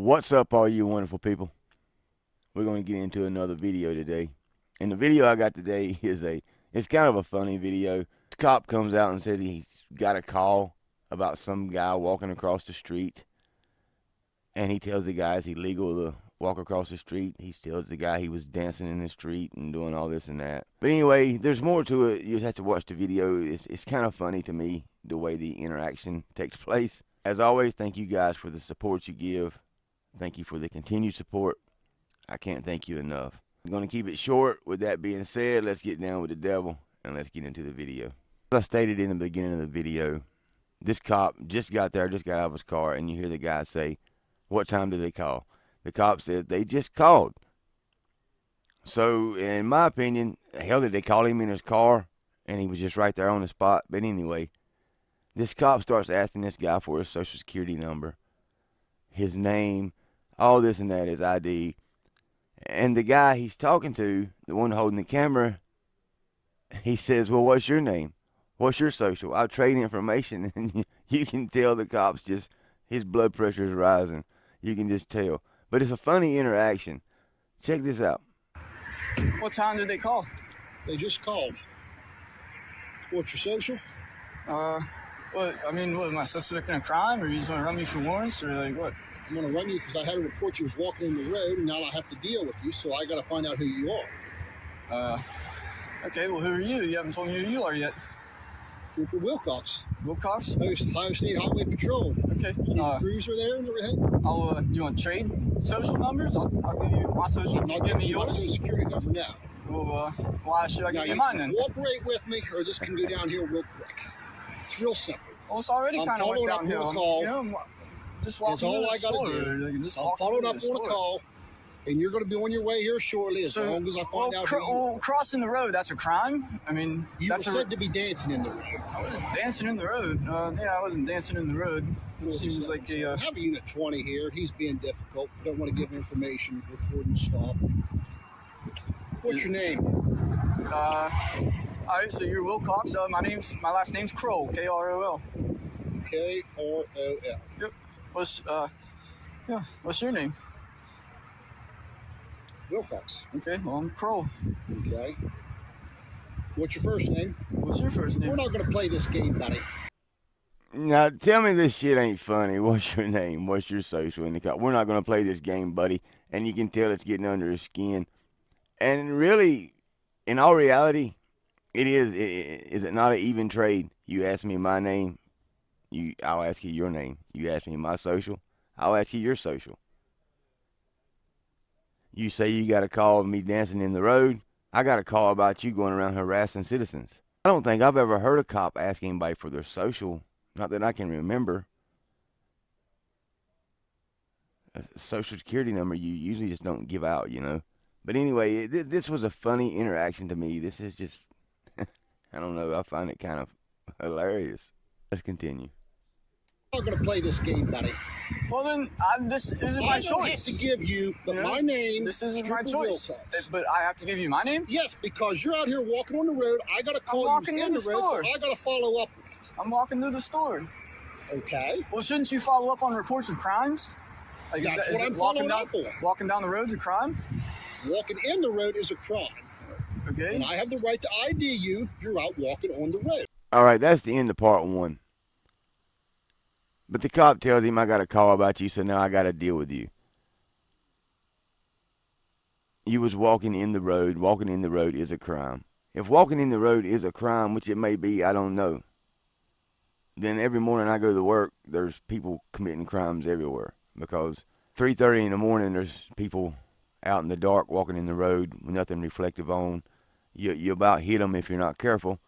What's up, all you wonderful people? We're going to get into another video today. And the video I got today it's kind of a funny video. The cop comes out and says he's got a call about some guy walking across the street. And he tells the guy it's illegal to walk across the street. He tells the guy he was dancing in the street and doing all this and that. But anyway, there's more to it. You just have to watch the video. It's kind of funny to me, the way the interaction takes place. As always, thank you guys for the support you give. Thank you for the continued support. I can't thank you enough. I'm going to keep it short. With that being said, let's get down with the devil and let's get into the video. As I stated in the beginning of the video, this cop just got there, just got out of his car, and you hear the guy say, "What time did they call?" The cop said, "They just called." So, in my opinion, hell, did they call him in his car and he was just right there on the spot? But anyway, this cop starts asking this guy for his social security number, his name, all this and that, his ID. And the guy he's talking to, the one holding the camera, he says, "Well, what's your name? What's your social? I'll trade information." And you can tell the cop's just, his blood pressure is rising. You can just tell. But it's a funny interaction. Check this out. What time did they call? They just called. What's your social? What am I suspect in a crime, or you just want to run me for warrants, or like what? I'm going to run you because I had a report you was walking in the road, and now I have to deal with you, so I got to find out who you are. Okay, well, who are you? You haven't told me who you are yet. Trooper Wilcox. Wilcox? Ohio State Highway Patrol. Okay. Cruiser there and everything. You want to trade social numbers? I'll give you my social. I'm not Give me giving you my yours. social security number now. Well, why should I give you mine then? Cooperate with me, or this can go downhill real quick. It's real simple. Well, it's already kind of went downhill. Call. Just walk into the store. I'm following up on a call, and you're going to be on your way here shortly as long as I find out who you are. Crossing the road, that's a crime? I mean, you were said to be dancing in the road. I wasn't dancing in the road. I wasn't dancing in the road. It seems like I have a Unit 20 here. He's being difficult. Don't want to give information. Recording stop. What's your name? All right, so you're Wilcox. My last name's Kroll. K-R-O-L. K-R-O-L. Yep. What's your name? Wilcox. Okay, well, I'm Kroll. Okay. What's your first name? What's your first name? We're not going to play this game, buddy. Now, tell me this shit ain't funny. What's your name? What's your social? In the cop? We're not going to play this game, buddy. And you can tell it's getting under his skin. And really, in all reality, it is it not an even trade? You ask me my name, I'll ask you your name. You ask me my social, I'll ask you your social. You say you got a call of me dancing in the road, I got a call about you going around harassing citizens. I don't think I've ever heard a cop ask anybody for their social, not that I can remember. A social security number you usually just don't give out, you know. But anyway, this was a funny interaction to me. This is just, I don't know, I find it kind of hilarious. Let's continue. I'm not going to play this game, buddy. Well, then, this isn't my choice. I have to give you, but my name. This isn't my Trooper choice. Wilcox. But I have to give you my name? Yes, because you're out here walking on the road. I got to call you in the road, so I got to follow up. I'm walking through the store. Okay. Well, shouldn't you follow up on reports of crimes? Like, That's what I'm following up on. Walking down the road's a crime? Walking in the road is a crime. Okay. And I have the right to ID you. You're out walking on the road. All right, that's the end of part one. But the cop tells him, "I got a call about you, so now I got to deal with you. You was walking in the road. Walking in the road is a crime. If walking in the road is a crime, which it may be, I don't know, then every morning I go to work, there's people committing crimes everywhere. Because 3:30 in the morning, there's people out in the dark walking in the road with nothing reflective on. You about hit them if you're not careful.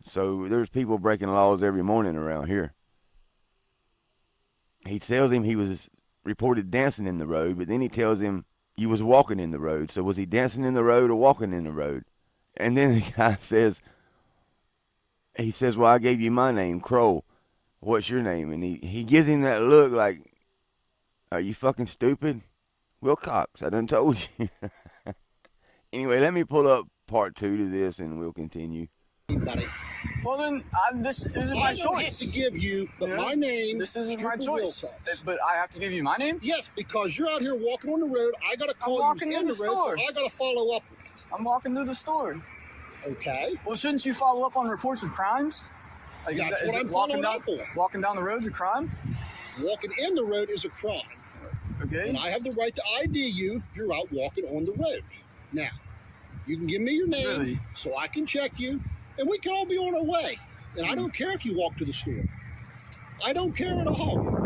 So there's people breaking laws every morning around here. He tells him he was reported dancing in the road, but then he tells him you was walking in the road. So was he dancing in the road or walking in the road? And then the guy says, well, I gave you my name, Kroll. What's your name? And he gives him that look like, are you fucking stupid? Wilcox, I done told you. Anyway, let me pull up part 2 to this and we'll continue. buddy. Well then, this isn't I my don't have choice. to give you, but You know, my name. This isn't my Trooper choice. Wilcox. But I have to give you my name. Yes, because you're out here walking on the road. I got to call walking you to in the the road, store. so I got to follow up. I'm walking through the store. Okay. Well, shouldn't you follow up on reports of crimes? Like, That's is what it I'm walking following down, up on. walking down the road's a crime? Walking in the road is a crime. Okay. And I have the right to ID you. You're out walking on the road. Now, you can give me your name Really? so I can check you, and we can all be on our way. And I don't care if you walk to the store. I don't care at all.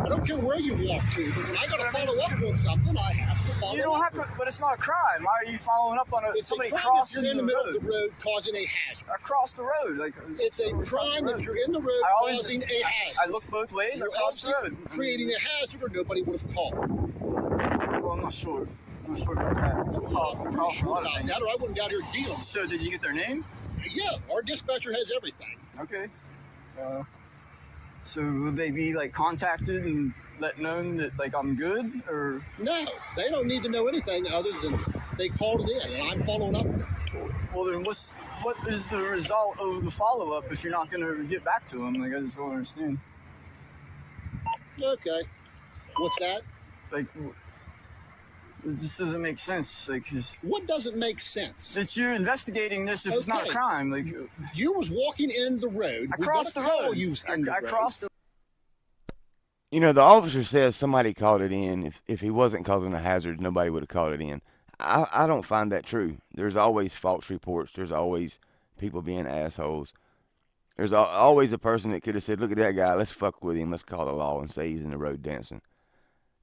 I don't care where you walk to, but when I got to follow up on something, I have to follow You don't up. have to, but it's not a crime. Why are you following up on It's somebody a crime if crossing you're in the the middle road? of the road causing a hazard. Across the road, like It's a across the crime road. if you're in the road I always- causing a hazard. I look both ways. You're I cross the obviously road. creating a hazard, or nobody would have called. Well, I'm not sure. I'm not sure about that. I'm Cross pretty a sure lot of about things. that, or I wouldn't be out here dealing. So, did you get their name? Yeah, our dispatcher has everything. Okay. So, would they be like contacted and let known that like I'm good, or? No, they don't need to know anything other than they called it in, and I'm following up. Well, then what is the result of the follow up if you're not going to get back to them? Like, I just don't understand. Okay, what's that? Like, it just doesn't make sense. Like, 'cause What doesn't make sense? that you're investigating this if it's not a Okay. crime. Like, You was walking in the road. I We crossed the got a call road. you was in the I road. crossed the. You know, the officer says somebody called it in. If he wasn't causing a hazard, nobody would have called it in. I don't find that true. There's always false reports. There's always people being assholes. There's always a person that could have said, look at that guy, let's fuck with him, let's call the law and say he's in the road dancing.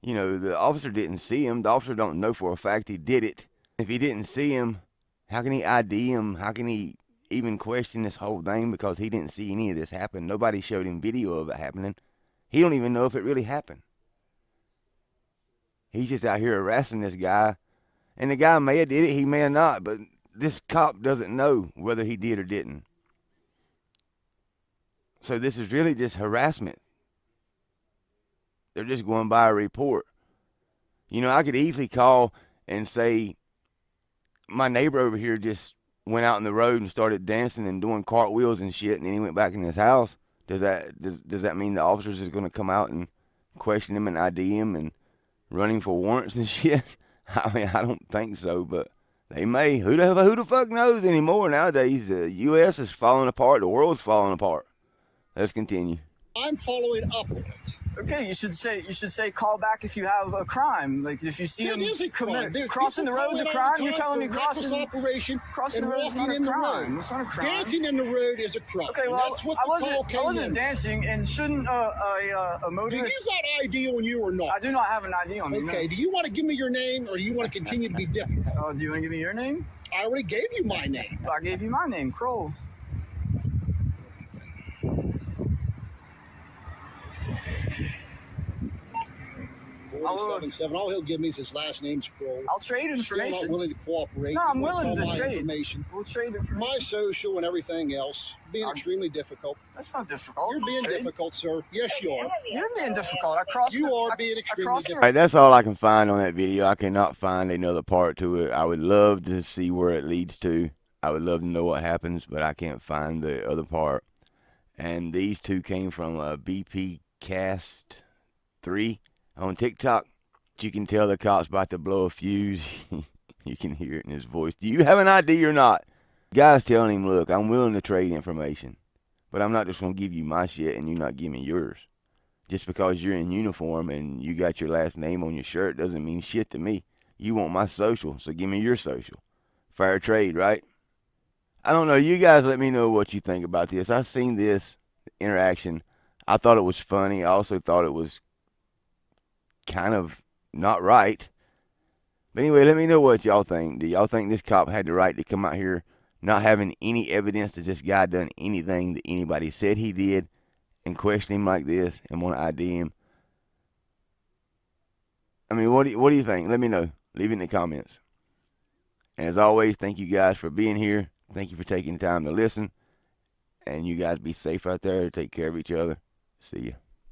You know, the officer didn't see him. The officer don't know for a fact he did it. If he didn't see him, how can he ID him? How can he even question this whole thing because he didn't see any of this happen? Nobody showed him video of it happening. He don't even know if it really happened. He's just out here harassing this guy. And the guy may have did it, he may have not, but this cop doesn't know whether he did or didn't. So this is really just harassment. They're just going by a report. You know, I could easily call and say, my neighbor over here just went out on the road and started dancing and doing cartwheels and shit, and then he went back in his house. Does that mean the officers are going to come out and question him and ID him and run him for warrants and shit? I mean, I don't think so, but they may. Who the fuck knows anymore nowadays? The U.S. is falling apart. The world's falling apart. Let's continue. I'm following up on it. Okay, you should say call back if you have a crime. Like if you see It them is a crime. There's crossing the people road's a calling all crime. the You're time telling me for reckless crossing operation the and road is not walking a in the crime. road. It's not a crime. Dancing in the road is a crime. Okay, And well, that's what I the call came wasn't in. dancing, and shouldn't a Do you motorist? got ID on you or not? I do not have an ID on me. Okay, do you want to give me your name or do you want to continue to be difficult? No. Do you want to give me your name? I already gave you my name. I gave you my name, Kroll. 477. All he'll give me is his last name's Kroll. I'll trade Still not information. willing to cooperate. No, I'm He wants willing all to my trade. information. We'll trade information. My social and everything else. Being extremely difficult. That's not difficult. You're being Trade. difficult, sir. Yes, you are. You're being difficult. I crossed. You the, are I- being I extremely crossed the difficult. All right, that's all I can find on that video. I cannot find another part to it. I would love to see where it leads to. I would love to know what happens, but I can't find the other part. And these two came from BP Cast 3 on TikTok. You can tell the cop's about to blow a fuse. You can hear it in his voice. Do you have an ID or not? The guy's telling him, look, I'm willing to trade information, but I'm not just going to give you my shit and you not give me yours. Just because you're in uniform and you got your last name on your shirt doesn't mean shit to me. You want my social, so give me your social. Fair trade, right? I don't know. You guys let me know what you think about this. I've seen this interaction. I thought it was funny. I also thought it was kind of not right. But anyway, let me know what y'all think. Do y'all think this cop had the right to come out here not having any evidence that this guy done anything that anybody said he did and question him like this and want to ID him? I mean, what do you think? Let me know. Leave it in the comments. And as always, thank you guys for being here. Thank you for taking time to listen. And you guys be safe out there. Take care of each other. See ya.